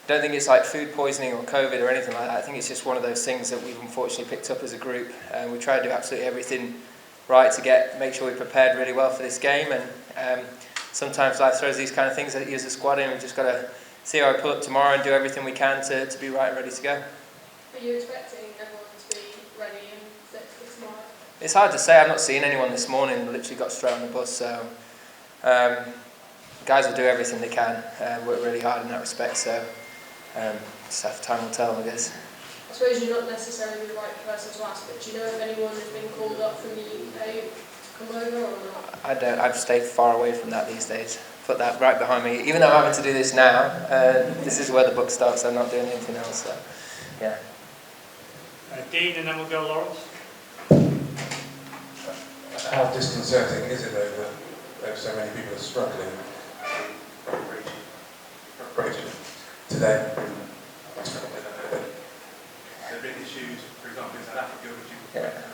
don't think it's like food poisoning or COVID or anything like that. I think it's just one of those things that we've unfortunately picked up as a group. We try to do absolutely everything right to make sure we're prepared really well for this game. And sometimes life throws these kind of things at you as a squad, and we've just got to see how we pull up tomorrow and do everything we can to be right and ready to go. Are you expecting everyone to be ready and fit for tomorrow? It's hard to say. I've not seen anyone this morning. Literally got straight on the bus, so guys will do everything they can. Work really hard in that respect. So just have time will tell, I guess. I suppose you're not necessarily the right person to ask, but do you know if anyone has been called up from the UK to come over or not? I don't. I've stayed far away from that these days. Put that right behind me. Even though I'm having to do this now, this is where the book starts. I'm not doing anything else. So, yeah. Dean, and then we'll go Lawrence. How disconcerting is it though that so many people are struggling preparation today? There have been issues, for example, in South Africa, which you went through. I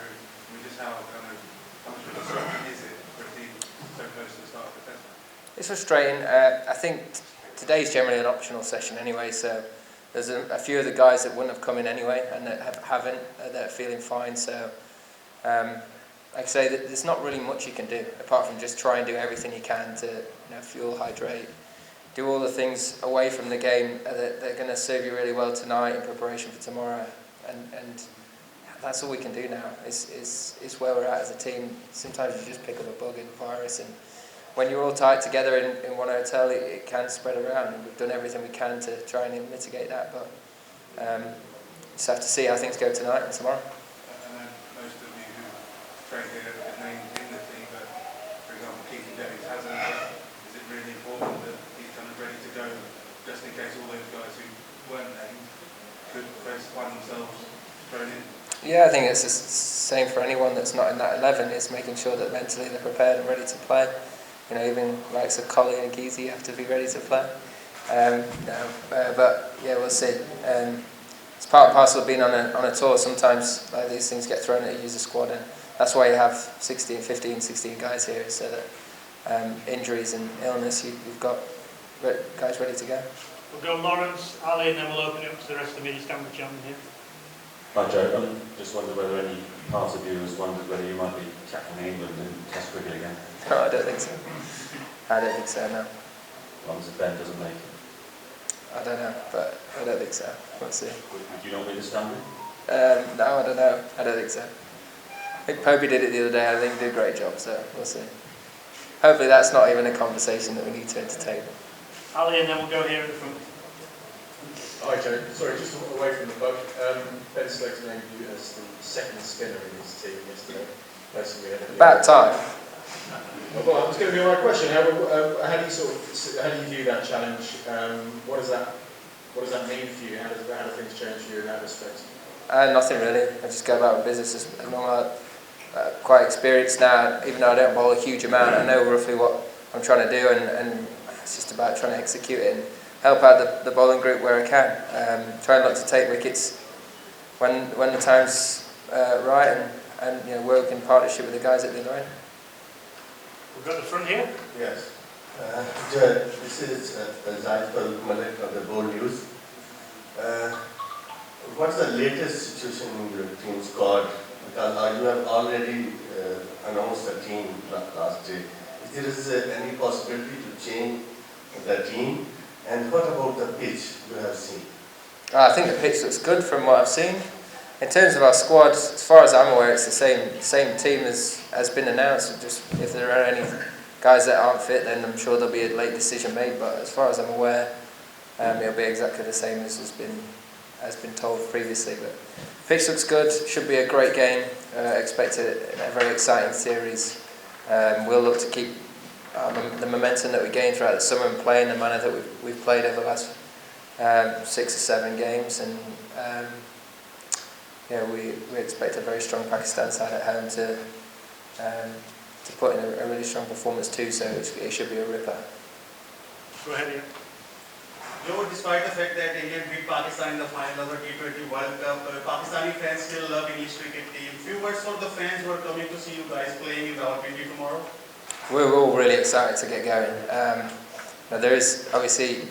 mean, just how much of a disruption is it for a team so close to the start of the test? It's frustrating. I think today's generally an optional session anyway, so there's a few of the guys that wouldn't have come in anyway and that haven't, that are feeling fine. So, like I say, there's not really much you can do apart from just try and do everything you can to fuel, hydrate, do all the things away from the game that are going to serve you really well tonight in preparation for tomorrow. And that's all we can do now. It's where we're at as a team. Sometimes you just pick up a bug and a virus, and when you're all tight together in one hotel, it can spread around. And we've done everything we can to try and mitigate that, but just have to see how things go tonight and tomorrow. I know most of you who train here have named in the team, but for example, Keith Davies hasn't. Is it really important that he's kind of ready to go, just in case all those guys who weren't named could find themselves thrown in? Yeah, I think it's the same for anyone that's not in that 11. It's making sure that mentally they're prepared and ready to play. Even likes of Collie and Geezy have to be ready to play. But yeah, we'll see. It's part and parcel of being on a tour. Sometimes these things get thrown at you as a squad, and that's why you have 16 guys here, so that injuries and illness, you've got guys ready to go. We'll go Lawrence, Ali, and then we'll open it up to the rest of the media stand with John here. Hi Joe, just wondered whether any part of you has wondered whether you might be captaining England in Test cricket again. No, I don't think so. I don't think so, no. As long as Ben doesn't make it. I don't know, but I don't think so. We'll see. Would you not win the standard? No, I don't know. I don't think so. I think Popey did it the other day. I think he did a great job, so we'll see. Hopefully that's not even a conversation that we need to entertain. Ali, and then we'll go here at the front. Hi Joe, sorry, just away from the book. Ben Stokes named you as the second spinner in his team yesterday. About time. Well, that was going to be my question. How do you view that challenge? What does that mean for you? How do things change for you in that respect? Nothing really. I just go about business as normal. Quite experienced now, even though I don't bowl a huge amount. I know roughly what I'm trying to do, and it's just about trying to execute it and help out the bowling group where I can. Try and look to take wickets when the time's right, and work in partnership with the guys at the other end. We've got the front here. Yes. Joe, this is Zaid Malik of the Bold News. What's the latest situation in your team squad? Because you have already announced the team last day. Is there any possibility to change the team? And what about the pitch you have seen? I think the pitch looks good from what I've seen. In terms of our squad, as far as I'm aware, it's the same team as has been announced. Just if there are any guys that aren't fit, then I'm sure there'll be a late decision made. But as far as I'm aware, it'll be exactly the same as has been told previously. But pitch looks good. Should be a great game. Expect a very exciting series. We'll look to keep the momentum that we gained throughout the summer and play in the manner that we've played over the last 6 or 7 games, and we expect a very strong Pakistan side at home to put in a really strong performance too, so it should be a ripper. Go ahead, Ian. Joe, despite the fact that India beat Pakistan in the final of the T20 World Cup, Pakistani fans still love English cricket team. Few words for the fans who are coming to see you guys playing in the T20 tomorrow. We're all really excited to get going. There is obviously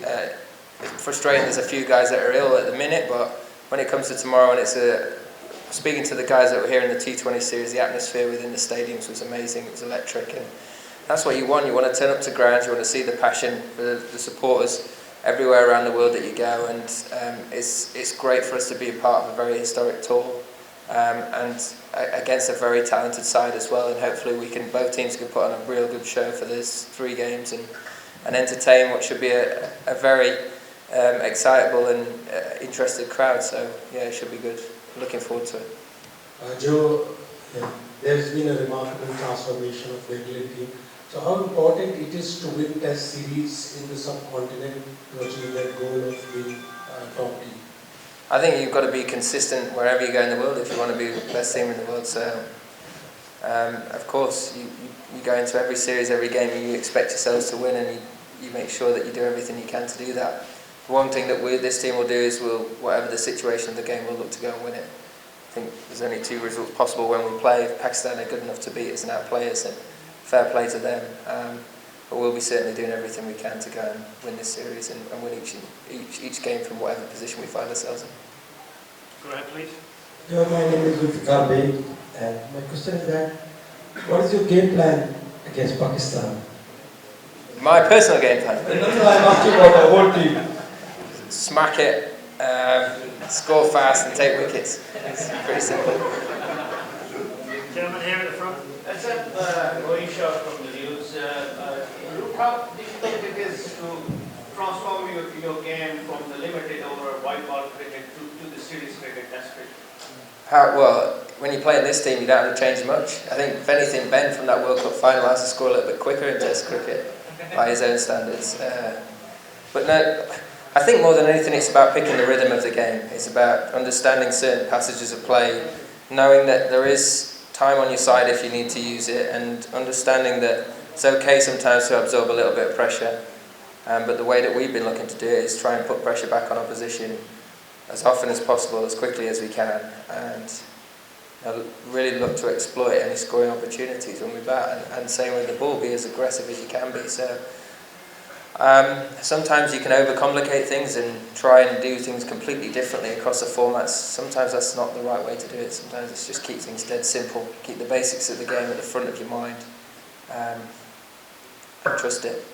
it's frustrating. There's a few guys that are ill at the minute, but when it comes to tomorrow, and it's speaking to the guys that were here in the T20 series, the atmosphere within the stadiums was amazing. It was electric, and that's what you want. You want to turn up to grounds. You want to see the passion for the supporters everywhere around the world that you go, and it's great for us to be a part of a very historic tour, and against a very talented side as well. And hopefully, both teams can put on a real good show for these 3 games and entertain what should be a very excitable and interested crowd. So yeah, it should be good. Looking forward to it. Joe, there's been a remarkable transformation of the England team. So how important it is to win Test series in the subcontinent to achieve that goal of being top team? I think you've got to be consistent wherever you go in the world if you want to be the best team in the world. So of course you go into every series, every game, and you expect yourselves to win, and you make sure that you do everything you can to do that. One thing that this team will do is whatever the situation of the game, we'll look to go and win it. I think there's only 2 results possible when we play. If Pakistan are good enough to beat us and outplay us, then fair play to them. But we'll be certainly doing everything we can to go and win this series and win each game from whatever position we find ourselves in. Go ahead, please. Joe, my name is Zulfikar Bey, and my question is that, what is your game plan against Pakistan? My personal game plan? No, I'm asking about the whole team. Smack it, score fast and take wickets. It's pretty simple. Gentleman here at the front. That's going short from the news. How difficult it is to transform your game from the limited over white ball cricket to the series cricket, Test cricket? Well, when you play in this team, you don't have to change much. I think, if anything, Ben from that World Cup final has to score a little bit quicker in Test cricket by his own standards. But no, I think more than anything, it's about picking the rhythm of the game. It's about understanding certain passages of play, knowing that there is time on your side if you need to use it, and understanding that it's okay sometimes to absorb a little bit of pressure. But the way that we've been looking to do it is try and put pressure back on opposition as often as possible, as quickly as we can, and really look to exploit any scoring opportunities when we bat. And same with the ball, be as aggressive as you can be. So sometimes you can overcomplicate things and try and do things completely differently across the formats. Sometimes that's not the right way to do it. Sometimes it's just keep things dead simple, keep the basics of the game at the front of your mind, and trust it.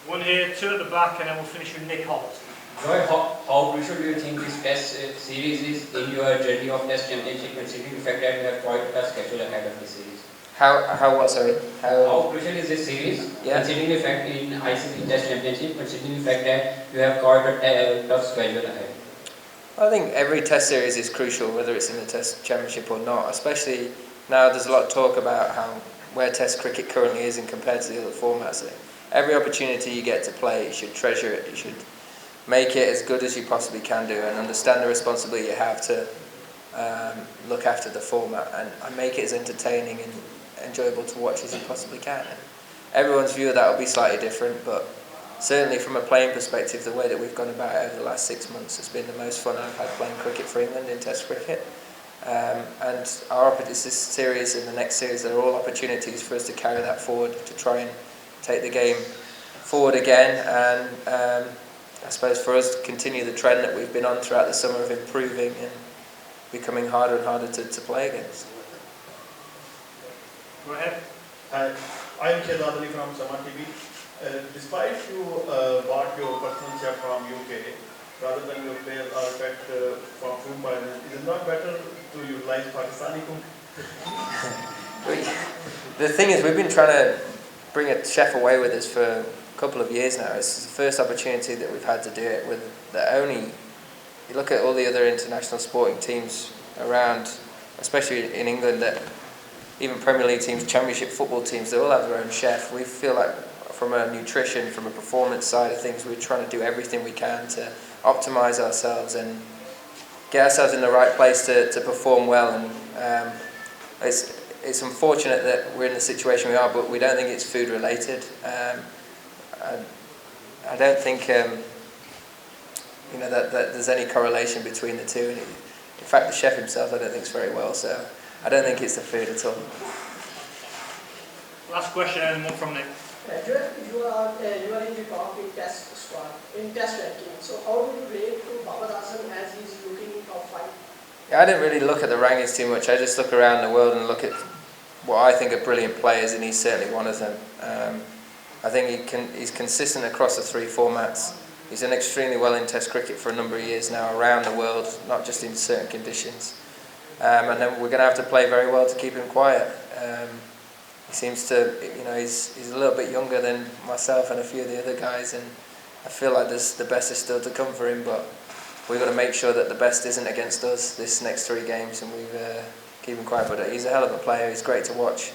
One here, 2 at the back, and then we'll finish with Nick Holt. Joy, how crucial do you think this Test series is in your journey of Test Championship, considering the fact that you have quite a schedule ahead of the series? How what, sorry? How crucial is this series, considering the fact in ICC Test Championship, considering the fact that you have quite a tough schedule ahead? I think every Test series is crucial, whether it's in the Test Championship or not, especially now there's a lot of talk about where Test cricket currently is in compared to the other formats. Every opportunity you get to play, you should treasure it, you should make it as good as you possibly can do, and understand the responsibility you have to look after the format and make it as entertaining and enjoyable to watch as you possibly can. And everyone's view of that will be slightly different, but certainly from a playing perspective, the way that we've gone about it over the last 6 months has been the most fun I've had playing cricket for England in Test cricket. And this series and the next series, they're all opportunities for us to carry that forward, to try and take the game forward again, and I suppose for us to continue the trend that we've been on throughout the summer of improving and becoming harder and harder to play against. Go ahead. Hi, I'm Shehzad Ali from Sama TV. Despite you bought your personal chef from UK, rather than your players are kept from food poisoning, is it not better to utilize Pakistani cook? The thing is, we've been trying to bring a chef away with us for a couple of years now. It's the first opportunity that we've had to do it with you look at all the other international sporting teams around, especially in England, that even Premier League teams, Championship football teams, they all have their own chef. We feel like from a nutrition, from a performance side of things, we're trying to do everything we can to optimise ourselves and get ourselves in the right place to perform well. And it's unfortunate that we're in the situation we are, but we don't think it's food related. I don't think that there's any correlation between the two. And in fact, the chef himself, I don't think, is very well. So I don't think it's the food at all. Last question, and one from Nick. You are in the top in test squad, in test ranking. So how do you rate to Babadasan as he's looking in top 5? Yeah, I didn't really look at the rankings too much. I just look around the world and look at what I think are brilliant players, and he's certainly one of them. I think he's consistent across the 3 formats. He's done extremely well in Test cricket for a number of years now around the world, not just in certain conditions. And then we're going to have to play very well to keep him quiet. He seems to, he's a little bit younger than myself and a few of the other guys, and I feel like the best is still to come for him, but we've got to make sure that the best isn't against us this next 3 games, and we've keep him quiet. But he's a hell of a player. He's great to watch.